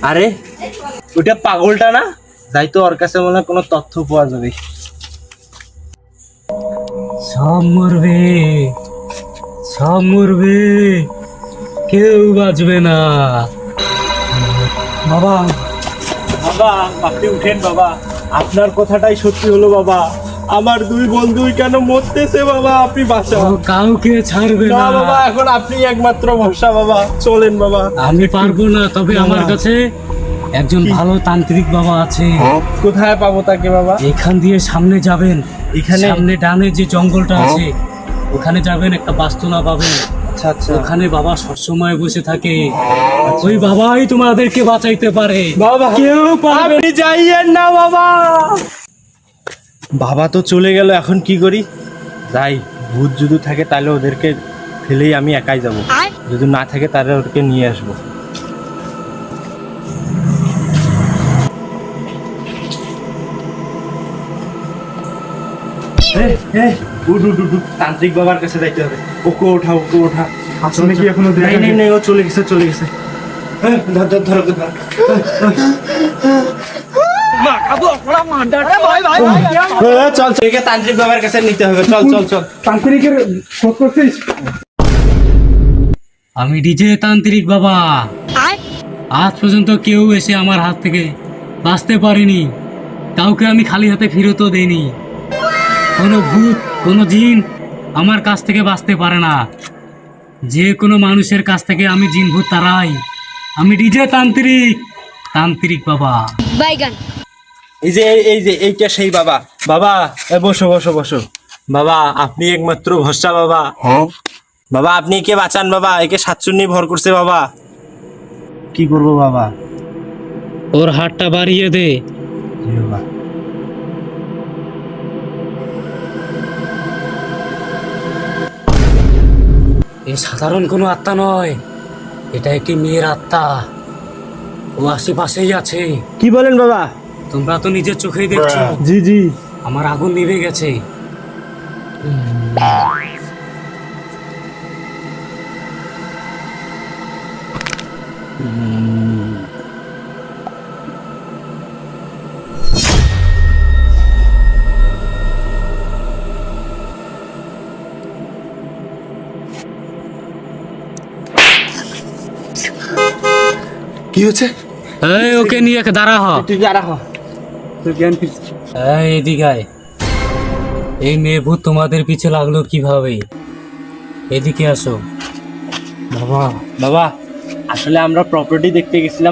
আরে ওটা পাগলটা না, যাই তো ওর কাছে মনে হয় কোনো তথ্য পাওয়া যাবে। সব মরবে, সব মরবে, কেউ বাঁচবে না। বাবা বাবা আপনি উঠেন বাবা, আপনার কথাটাই সত্যি হলো বাবা। আমার দুই বন্ধুই কেন মরতেছে বাবা, আপনি ও বাঁচান। কাউকে ছাড়বে না না। বাবা, এখন আপনি একমাত্র ভরসা বাবা, চলেন বাবা। আমি পারবো না, তবে আমার কাছে একজন ভালো তান্ত্রিক বাবা আছে। কোথায় পাবো তাকে বাবা? এখান দিয়ে সামনে যাবেন, এখানে? সামনে ডানে যে জঙ্গলটা আছে ওখানে যাবেন, একটা বাস্তুনা পাবেন। আচ্ছা আচ্ছা ওখানে বাবা সবসময় বসে থাকে, ওই বাবাই তোমাদেরকে বাঁচাইতে পারে। বাবা কেউ পারবে আপনি যাইয়েন না বাবা। বাবা তো চলে গেল, এখন কি করি? যাই, ভূত যদি থাকে তাহলে ওদেরকে ফেলেই আমি একাই যাব, যদি না থাকে তাহলে ওদেরকে নিয়ে আসবো। উঠ উঠ উঠ উঠ, তান্ত্রিক বাবার কাছে যাইতে হবে। ওকে ওঠা, ওকে ওঠা। আসলে কি এখনো দেখা নেই নেই নেই, ও চলে গেছে চলে গেছে। ধর ধর ধর ওকে ধর। চল চল, একে তান্ত্রিক বাবার কাছে নিতে হবে, চল চল চল। তান্ত্রিকের খোঁজ করছিস? আমি ডিজে তান্ত্রিক বাবা। আজ পর্যন্ত কেউ এসে আমার হাত থেকে বাঁচতে পারেনি, কাউকে আমি খালি হাতে ফিরতও দেইনি। কোনো ভূত, কোনো জিন আমার কাছ থেকে বাঁচতে পারে না। যে কোনো মানুষের কাছ থেকে আমি জিন ভূত তাড়াই। আমি ডিজে তান্ত্রিক, তান্ত্রিক বাবা। বাইগান। এই যে এই যে এইটা সেই বাবা। বাবা বসো বসো বসো। বাবা আপনি একমাত্র ভরসা বাবা। বাবা আপনি একে বাঁচান বাবা, একে সাতচুন্নি ভর করছে বাবা। কি করবো বাবা? ওর হাতটা বাড়িয়ে দে। জি বাবা। এ সাধারণ কোনো আত্মা নয়, এটা একটি মেয়ের আত্মা। ও আশেপাশেই আছে। কি বলেন বাবা? তোমরা তো নিজের চোখেই দেখছো, জি জি। আমার আগুন নিভে গেছে। কি হচ্ছে? এই ওকে নিয়ে দাঁড়া হ। তুই যারা হ। তোর জ্ঞান ফিরছে? এই এদিকে আয়। এই মেয়ে ভূত তোমাদের পিছে লাগলো কিভাবে? এদিকে আসো। বাবা বাবা আসলে আমরা প্রপার্টি দেখতে গেছিলাম।